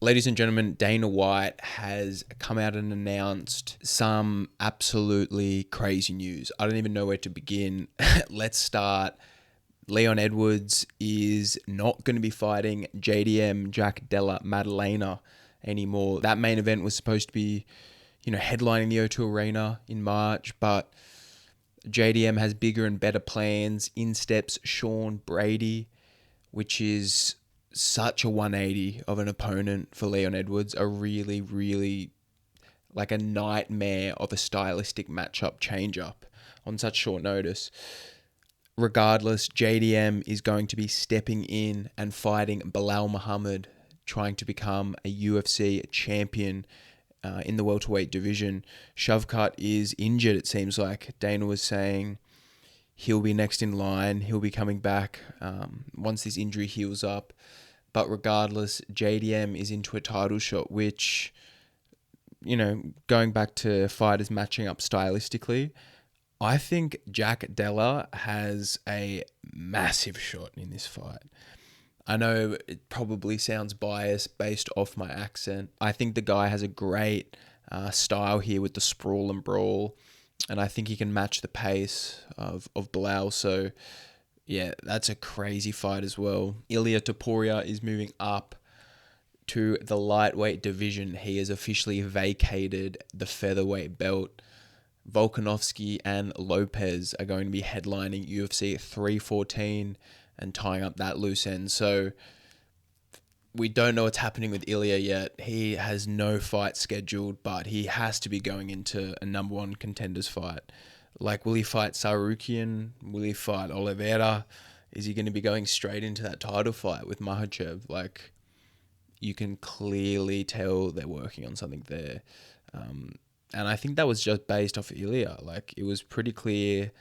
Ladies and gentlemen, Dana White has come out and announced some absolutely crazy news. I don't even know where to begin. Let's start. Leon Edwards is not going to be fighting JDM, Jack Della Maddalena, anymore. That main event was supposed to be, headlining the O2 Arena in March, but JDM has bigger and better plans. In steps Sean Brady, which is such a 180 of an opponent for Leon Edwards. A really, really like a nightmare of a stylistic matchup change-up on such short notice. Regardless, JDM is going to be stepping in and fighting Belal Muhammad, trying to become a UFC champion in the welterweight division. Shavkat is injured, it seems like. Dana was saying he'll be next in line. He'll be coming back once this injury heals up. But regardless, JDM is into a title shot, which, going back to fighters matching up stylistically, I think Jack Della has a massive shot in this fight. I know it probably sounds biased based off my accent. I think the guy has a great style here with the sprawl and brawl, and I think he can match the pace of Belal. So, yeah, that's a crazy fight as well. Ilia Topuria is moving up to the lightweight division. He has officially vacated the featherweight belt. Volkanovski and Lopes are going to be headlining UFC 314 and tying up that loose end. So we don't know what's happening with Ilia yet. He has no fight scheduled, but he has to be going into a number one contenders fight. Like, will he fight Sarukian? Will he fight Oliveira? Is he going to be going straight into that title fight with Makhachev? Like, you can clearly tell they're working on something there. And I think that was just based off Ilia. Like, it was pretty clear,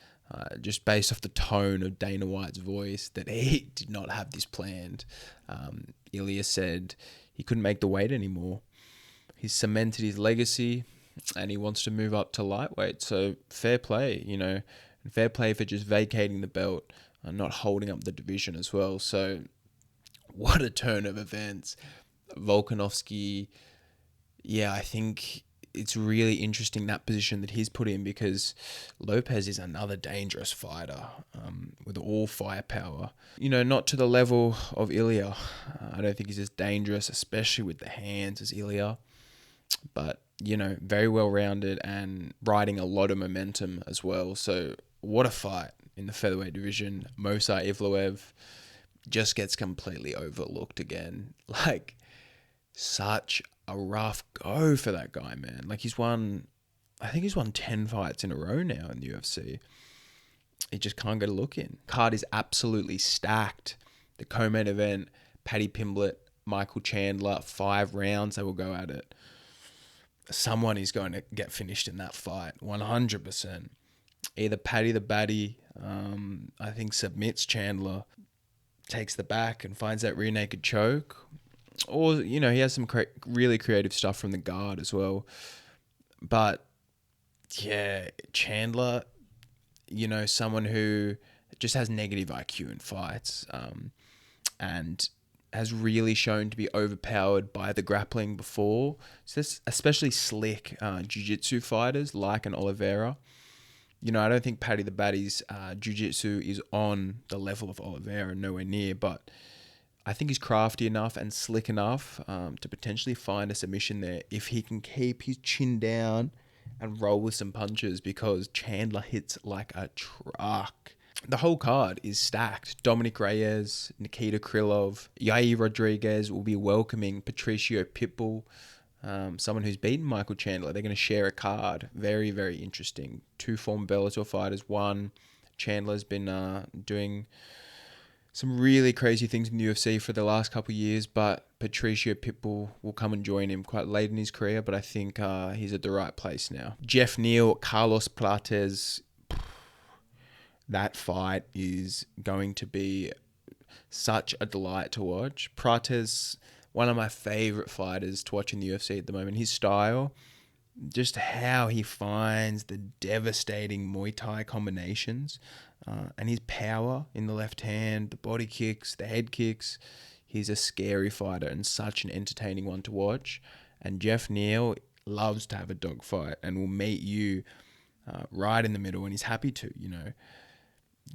just based off the tone of Dana White's voice, that he did not have this planned. Ilia said he couldn't make the weight anymore. He's cemented his legacy, and he wants to move up to lightweight. So fair play, and fair play for just vacating the belt and not holding up the division as well. So what a turn of events. Volkanovski, yeah, I think it's really interesting that position that he's put in, because Lopes is another dangerous fighter with all firepower. Not to the level of Ilia. I don't think he's as dangerous, especially with the hands, as Ilia. But, very well-rounded and riding a lot of momentum as well. So what a fight in the featherweight division. Movsar Evloev just gets completely overlooked again. Like, such a rough go for that guy, man. Like, I think he's won 10 fights in a row now in the UFC. He just can't get a look in. Card is absolutely stacked. The co-main event, Paddy Pimblett, Michael Chandler, 5 rounds, they will go at it. Someone is going to get finished in that fight, 100%. Either Paddy the Baddy, I think, submits Chandler, takes the back and finds that rear naked choke, or, he has some really creative stuff from the guard as well. But, yeah, Chandler, someone who just has negative IQ in fights, and has really shown to be overpowered by the grappling before. So this, especially slick jiu-jitsu fighters like an Oliveira. I don't think Paddy the Baddy's jiu-jitsu is on the level of Oliveira, nowhere near, but I think he's crafty enough and slick enough to potentially find a submission there if he can keep his chin down and roll with some punches, because Chandler hits like a truck. The whole card is stacked. Dominic Reyes, Nikita Krylov, Yair Rodriguez will be welcoming Patricio Pitbull, someone who's beaten Michael Chandler. They're going to share a card. Very, very interesting. 2 former Bellator fighters. One, Chandler's been doing some really crazy things in the UFC for the last couple of years, but Patricio Pitbull will come and join him quite late in his career, but I think he's at the right place now. Jeff Neal, Carlos Prates. That fight is going to be such a delight to watch. Prates, one of my favorite fighters to watch in the UFC at the moment. His style, just how he finds the devastating Muay Thai combinations, and his power in the left hand, the body kicks, the head kicks. He's a scary fighter and such an entertaining one to watch. And Jeff Neal loves to have a dogfight and will meet you right in the middle, and he's happy to,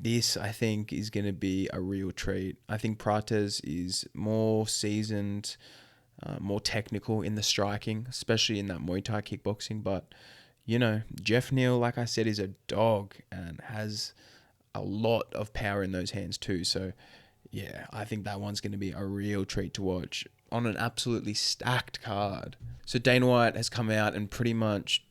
This, I think, is going to be a real treat. I think Prates is more seasoned, more technical in the striking, especially in that Muay Thai kickboxing. But, Jeff Neal, like I said, is a dog and has a lot of power in those hands too. So, yeah, I think that one's going to be a real treat to watch on an absolutely stacked card. So Dana White has come out and pretty much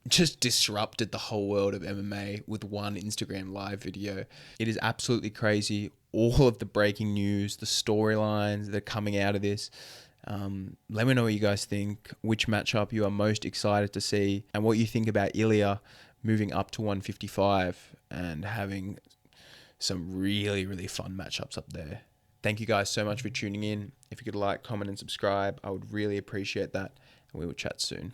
just disrupted the whole world of MMA with one Instagram live video. It is absolutely crazy. All of the breaking news, the storylines that are coming out of this. Let me know what you guys think, which matchup you are most excited to see, and what you think about Ilia moving up to 155 and having some really, really fun matchups up there. Thank you guys so much for tuning in. If you could like, comment, and subscribe, I would really appreciate that. And we will chat soon.